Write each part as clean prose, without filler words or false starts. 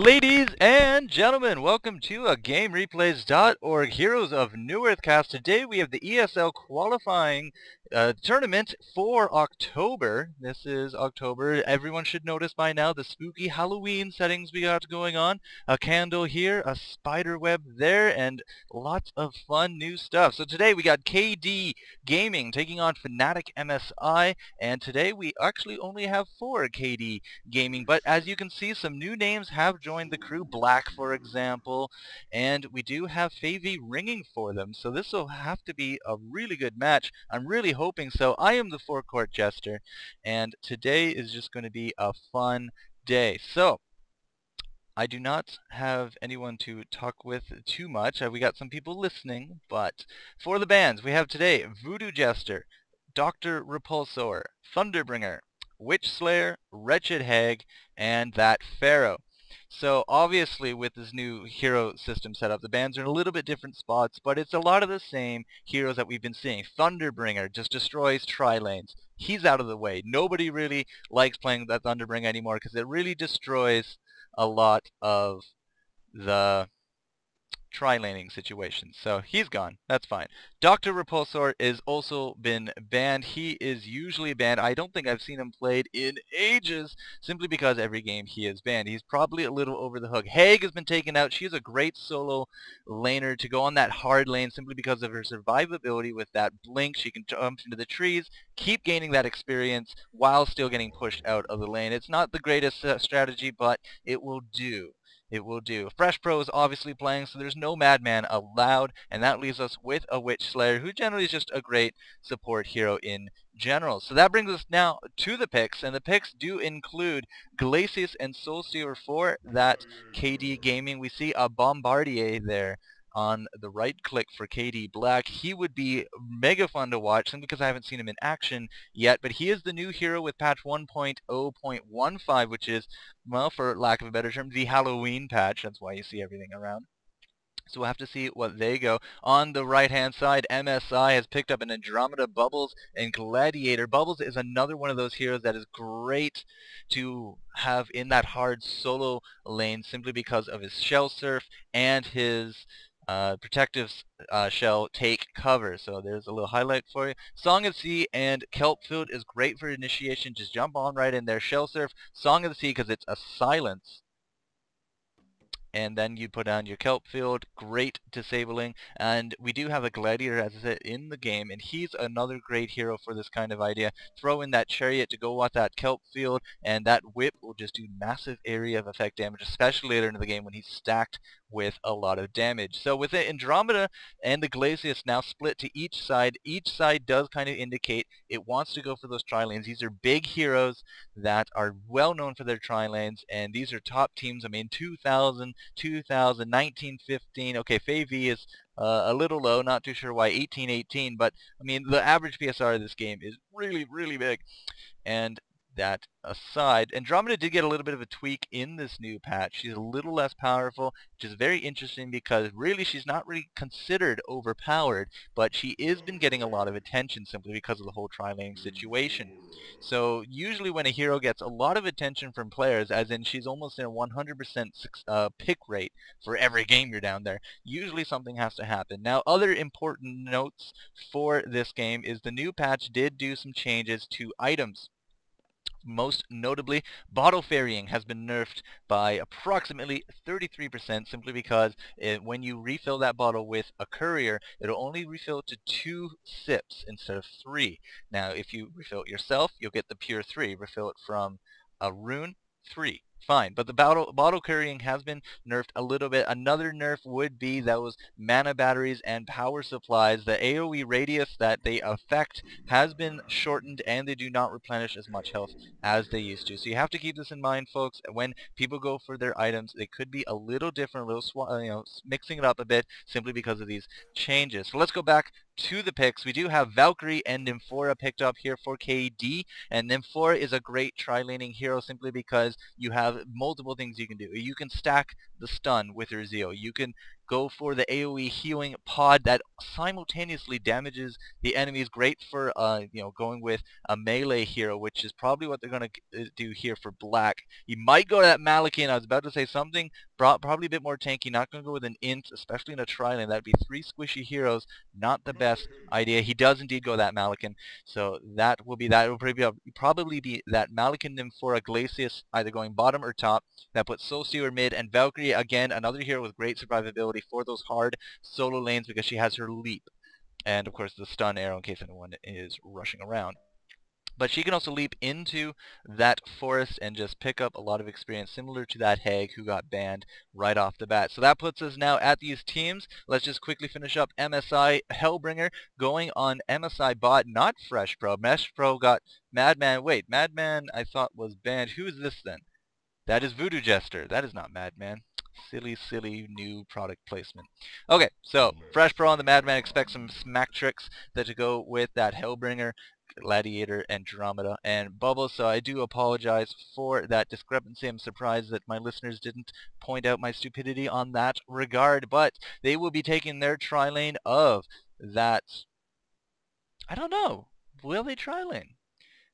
Ladies and gentlemen, welcome to a GameReplays.org Heroes of Newerthcast. Today we have the ESL qualifying tournament for October. This is October. Everyone should notice by now the spooky Halloween settings we got going on. A candle here, a spider web there, and lots of fun new stuff. So today we got KD Gaming taking on Fnatic.MSI, and today we actually only have 4 KD Gaming, but as you can see, some new names have joined the crew. Black, for example, and we do have Favy ringing for them, so this will have to be a really good match. I'm really hoping so. I am the Four Court Jester, and today is just going to be a fun day. So I do not have anyone to talk with too much. We got some people listening, but for the bands, we have today Voodoo Jester, Dr. Repulsor, Thunderbringer, Witch Slayer, Wretched Hag, and that Pharaoh. So obviously with this new hero system set up, the bands are in a little bit different spots, but it's a lot of the same heroes that we've been seeing. Thunderbringer just destroys tri-lanes. He's out of the way. Nobody really likes playing that Thunderbringer anymore because it really destroys a lot of the tri-laning situations. So he's gone. That's fine. Dr. Repulsor is also been banned. He is usually banned. I don't think I've seen him played in ages, simply because every game he is banned. He's probably a little over the hook. Hag has been taken out. She's a great solo laner to go on that hard lane simply because of her survivability with that blink. She can jump into the trees, keep gaining that experience while still getting pushed out of the lane. It's not the greatest strategy, but it will do. It will do. Fresh Pro is obviously playing, so there's no Madman allowed, and that leaves us with a Witch Slayer, who generally is just a great support hero in general. So that brings us now to the picks, and the picks do include Glacius and Soulstealer for that KD Gaming. We see a Bombardier there on the right click for KD Black. He would be mega fun to watch, simply because I haven't seen him in action yet, but he is the new hero with patch 1.0.15, which is, well, for lack of a better term, the Halloween patch. That's why you see everything around. So we'll have to see what they go. On the right-hand side, MSI has picked up an Andromeda, Bubbles, and Gladiator. Bubbles is another one of those heroes that is great to have in that hard solo lane simply because of his Shell Surf and his protective shell take cover. So there's a little highlight for you. Song of the Sea and Kelpfield is great for initiation. Just jump on right in there. Shell Surf, Song of the Sea because it's a silence. And then you put on your kelp field, great disabling, and we do have a gladiator, as I said, in the game, and he's another great hero for this kind of idea. Throw in that chariot to go at that kelp field, and that whip will just do massive area of effect damage, especially later in the game when he's stacked with a lot of damage. So with the Andromeda and the Glacius now split to each side does kind of indicate it wants to go for those tri-lanes. These are big heroes that are well known for their tri-lanes, and these are top teams. I mean, 2000, 1915. Okay, Favy is a little low, not too sure why, 1818, but I mean, the average PSR of this game is really, really big. And that aside, Andromeda did get a little bit of a tweak in this new patch. She's a little less powerful, which is very interesting because really she's not really considered overpowered, but she has been getting a lot of attention simply because of the whole tri-laning situation. So usually when a hero gets a lot of attention from players, as in she's almost in a 100% pick rate for every game you're down there, usually something has to happen. Now, other important notes for this game is the new patch did do some changes to items. Most notably, bottle ferrying has been nerfed by approximately 33% simply because when you refill that bottle with a courier, it'll only refill to 2 sips instead of 3. Now, if you refill it yourself, you'll get the pure 3. Refill it from a rune, 3. Fine, but the bottle carrying has been nerfed a little bit. Another nerf would be those mana batteries and power supplies. The AoE radius that they affect has been shortened, and they do not replenish as much health as they used to. So you have to keep this in mind, folks. When people go for their items, they could be a little different, a little mixing it up a bit simply because of these changes. So let's go back to the picks. We do have Valkyrie and Nymphora picked up here for KD, and Nymphora is a great tri-laning hero simply because you have multiple things you can do. You can stack the stun with your Zeal. You can go for the AoE healing pod that simultaneously damages the enemies. Great for going with a melee hero, which is probably what they're going to do here for black. You might go to that Malachi, and I was about to say something probably a bit more tanky. Not going to go with an int, especially in a tri-lane. That'd be 3 squishy heroes. Not the best idea. He does indeed go that Malachi, so that will probably be that Malachi for a Glacius either going bottom or top. That puts Soul Stealer mid, and Valkyrie again, another hero with great survivability for those hard solo lanes because she has her leap, and of course the stun arrow in case anyone is rushing around. But she can also leap into that forest and just pick up a lot of experience, similar to that hag who got banned right off the bat. So that puts us now at these teams. Let's just quickly finish up MSI. Hellbringer going on MSI bot, not Fresh Pro. Mesh Pro got Madman. Wait, Madman I thought was banned. Who is this then? That is Voodoo Jester. That is not Madman. Silly new product placement. Okay, so Fresh Pro on the Madman. Expect some smack tricks that to go with that Hellbringer, Gladiator, Andromeda, and Bubbles. So I do apologize for that discrepancy. I'm surprised that my listeners didn't point out my stupidity on that regard, but they will be taking their tri-lane of that. I don't know. Will they tri-lane?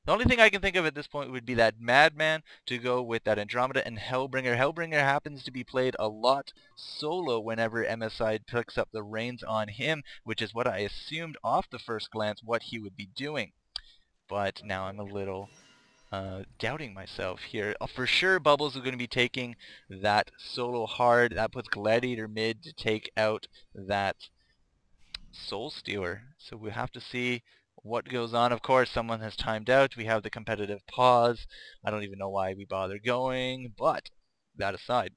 The only thing I can think of at this point would be that Madman to go with that Andromeda and Hellbringer. Hellbringer happens to be played a lot solo whenever MSI picks up the reins on him, which is what I assumed off the first glance what he would be doing. But now I'm a little doubting myself here. For sure Bubbles is going to be taking that solo hard. That puts Gladiator mid to take out that Soul Stealer. So we'll have to see what goes on. Of course, someone has timed out. We have the competitive pause. I don't even know why we bother going, but that aside,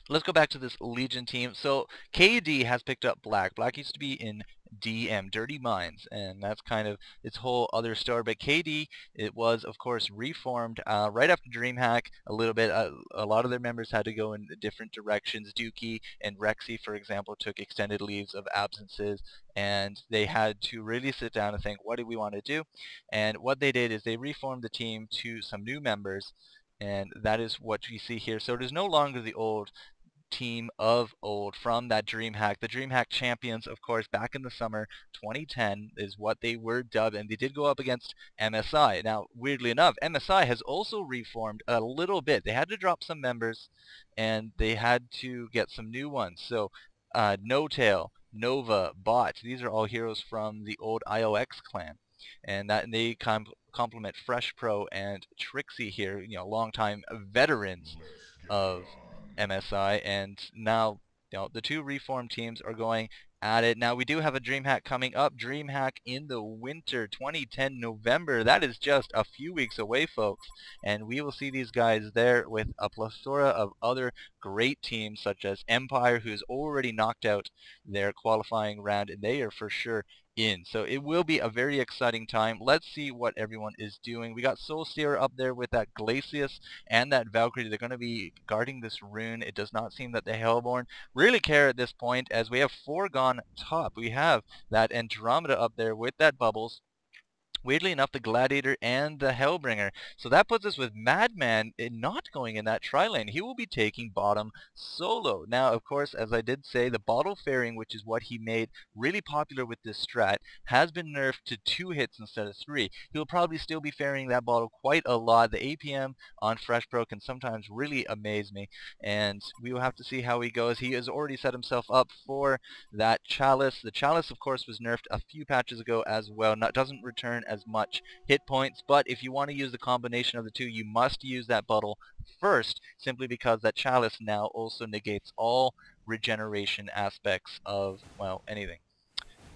let's go back to this Legion team. So KD has picked up Black. Black used to be in DM, Dirty Minds, and that's kind of its whole other story. But KD, it was, of course, reformed right after DreamHack a little bit. A lot of their members had to go in different directions. Dookie and Rexy, for example, took extended leaves of absences, and they had to really sit down and think, what do we want to do? And what they did is they reformed the team to some new members, and that is what you see here. So it is no longer the old team of old from that DreamHack. The DreamHack champions, of course, back in the summer 2010 is what they were dubbed, and they did go up against MSI. Now, weirdly enough, MSI has also reformed a little bit. They had to drop some members, and they had to get some new ones. So, No-Tail, Nova, Bot, these are all heroes from the old IOX clan, and they complement Fresh Pro and Trixie here, longtime veterans of MSI, and now the two reformed teams are going at it. Now we do have a DreamHack coming up, DreamHack in the winter 2010 November. That is just a few weeks away, folks, and we will see these guys there with a plethora of other great teams such as Empire, who's already knocked out their qualifying round, and they are for sure in. So it will be a very exciting time. Let's see what everyone is doing. We got Soul Stealer up there with that Glacius and that Valkyrie. They're going to be guarding this rune. It does not seem that the Hellborn really care at this point, as we have 4 gone top. We have that Andromeda up there with that Bubbles. Weirdly enough, the Gladiator and the Hellbringer. So that puts us with Madman not going in that tri-lane. He will be taking bottom solo. Now, of course, as I did say, the bottle fairing, which is what he made really popular with this strat, has been nerfed to 2 hits instead of 3. He'll probably still be fairing that bottle quite a lot. The APM on Fresh Pro can sometimes really amaze me, and we will have to see how he goes. He has already set himself up for that Chalice. The Chalice, of course, was nerfed a few patches ago as well. Doesn't return as much hit points, but if you want to use the combination of the two, you must use that bottle first, simply because that Chalice now also negates all regeneration aspects of, well, anything.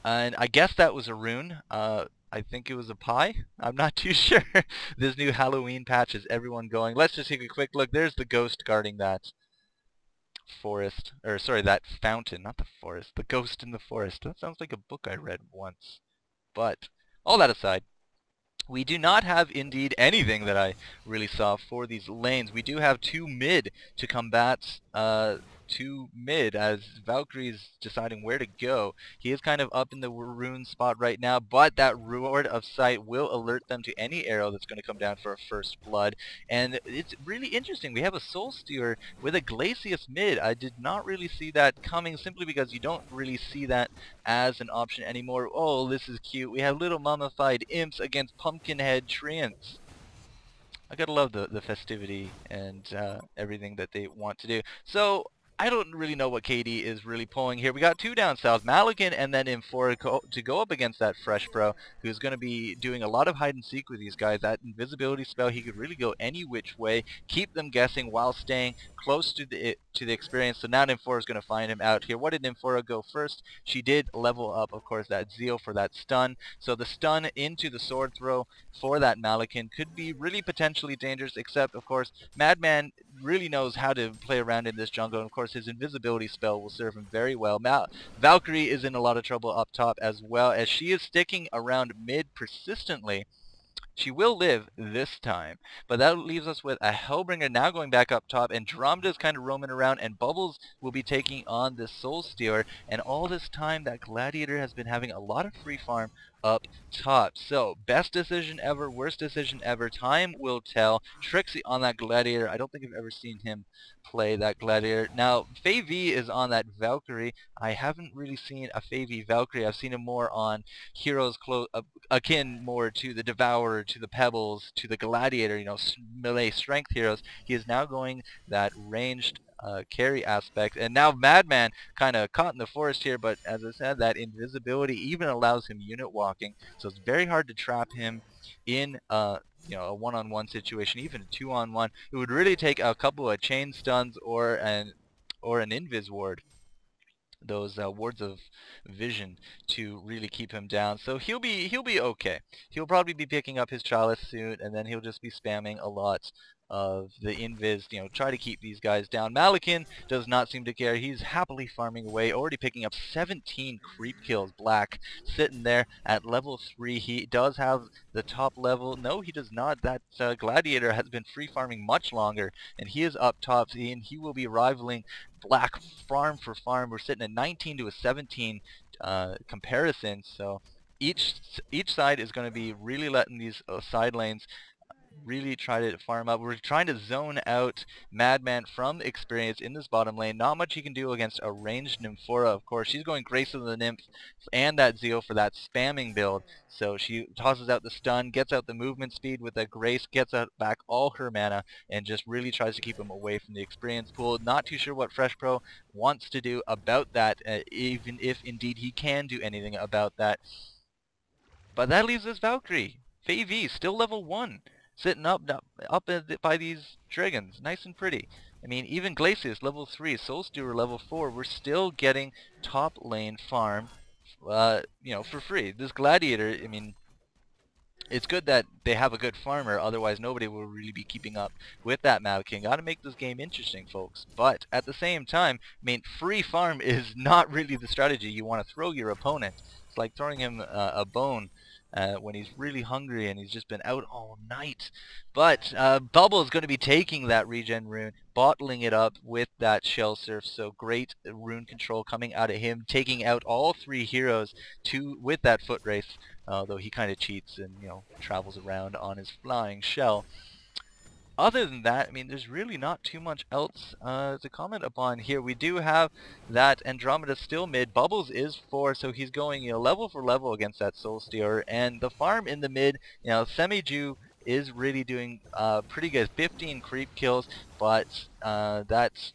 And I guess that was a rune. I think it was a pie. I'm not too sure. This new Halloween patch is everyone going. Let's just take a quick look. There's the ghost guarding that forest, or sorry, that fountain, not the forest, the ghost in the forest. That sounds like a book I read once. But all that aside, we do not have indeed anything that I really saw for these lanes. We do have 2 mid to combat to mid as Valkyrie's deciding where to go. He is kind of up in the rune spot right now, but that Ward of Sight will alert them to any arrow that's going to come down for a first blood. And it's really interesting. We have a Soul Stealer with a Glacius mid. I did not really see that coming, simply because you don't really see that as an option anymore. Oh, this is cute. We have little mummified imps against Pumpkinhead treants. I gotta love the festivity and everything that they want to do. So I don't really know what KD is really pulling here. We got two down south, Malikan and then M4 to go up against that Fresh Pro, who's going to be doing a lot of hide and seek with these guys. That invisibility spell, he could really go any which way, keep them guessing while staying close to the experience. So now M4 is going to find him out here. What did M4 go first? She did level up, of course, that Zeal for that stun. So the stun into the sword throw for that Malikan could be really potentially dangerous, except, of course, Madman really knows how to play around in this jungle, and of course his invisibility spell will serve him very well. Valkyrie is in a lot of trouble up top as well, as she is sticking around mid persistently. She will live this time, but that leaves us with a Hellbringer now going back up top, and Andromeda's kind of roaming around, and Bubbles will be taking on this Soul Stealer, and all this time that Gladiator has been having a lot of free farm up top. So, best decision ever, worst decision ever, time will tell. Trixie on that Gladiator, I don't think I've ever seen him play that Gladiator. Now, FaV is on that Valkyrie. I haven't really seen a FaV Valkyrie. I've seen him more on heroes akin more to the Devourer, to the Pebbles, to the Gladiator, you know, melee strength heroes. He is now going that ranged carry aspect, and now Madman kind of caught in the forest here, but as I said, that invisibility even allows him unit walking, so it's very hard to trap him in you know, a one-on-one situation, even a two-on-one. It would really take a couple of chain stuns or an invis ward, those wards of vision, to really keep him down. So he'll be okay. He'll probably be picking up his Chalice soon, and then he'll just be spamming a lot of the invis, you know, try to keep these guys down. Malikan does not seem to care. He's happily farming away, already picking up 17 creep kills. Black sitting there at level 3. He does have the top level. No, he does not. That Gladiator has been free farming much longer, and he is up top, and he will be rivaling Black farm for farm. We're sitting at 19 to a 17 comparison, so each side is going to be really letting these side lanes really try to farm up. We're trying to zone out Madman from experience in this bottom lane. Not much he can do against a ranged Nymphora, of course. She's going Grace of the Nymph and that Zeal for that spamming build. So she tosses out the stun, gets out the movement speed with that Grace, gets out back all her mana, and just really tries to keep him away from the experience pool. Not too sure what Fresh Pro wants to do about that, even if indeed he can do anything about that. But that leaves us Valkyrie. FaV, still level 1. Sitting up by these dragons, nice and pretty. I mean, even Glacius, level 3, Soul Stealer, level 4, we're still getting top lane farm, you know, for free. This Gladiator, I mean, it's good that they have a good farmer, otherwise nobody will really be keeping up with that Malikan. Gotta make this game interesting, folks. But at the same time, I mean, free farm is not really the strategy you want to throw your opponent. It's like throwing him a bone when he's really hungry and he's just been out all night. But Bubble is going to be taking that regen rune, bottling it up with that Shell Surf, so great rune control coming out of him, taking out all 3 heroes with that foot race, though he kind of cheats and, you know, travels around on his flying shell. Other than that, I mean, there's really not too much else to comment upon here. We do have that Andromeda still mid. Bubbles is 4, so he's going, you know, level for level against that Soul Stealer. And the farm in the mid, you know, Semi-Ju is really doing pretty good. 15 creep kills, but that's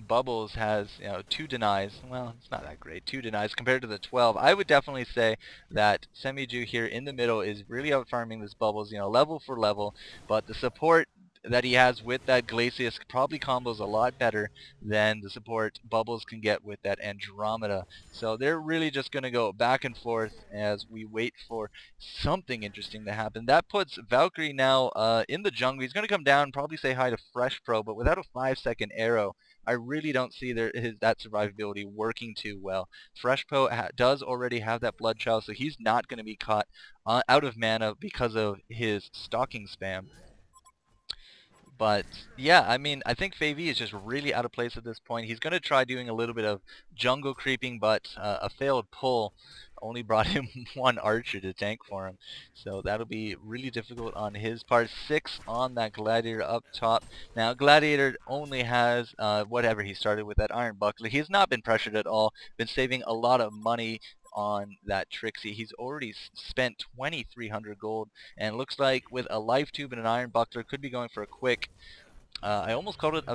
Bubbles has, you know, 2 denies. Well, it's not that great. 2 denies compared to the 12. I would definitely say that Semi-Ju here in the middle is really out farming this Bubbles, you know, level for level. But the support that he has with that Glacius probably combos a lot better than the support Bubbles can get with that Andromeda. So they're really just going to go back and forth as we wait for something interesting to happen. That puts Valkyrie now in the jungle. He's going to come down, probably say hi to Fresh Pro, but without a 5-second arrow, I really don't see that survivability working too well. Fresh Pro does already have that Blood Child, so he's not going to be caught out of mana because of his stalking spam. But yeah, I mean, I think Favy is just really out of place at this point. He's going to try doing a little bit of jungle creeping, but a failed pull only brought him one archer to tank for him. So that'll be really difficult on his part. 6 on that Gladiator up top. Now, Gladiator only has whatever he started with, that Iron Buckler. He has not been pressured at all, been saving a lot of money on that Trixie. He's already spent 2,300 gold, and looks like with a life tube and an Iron Buckler, could be going for a quick, I almost called it a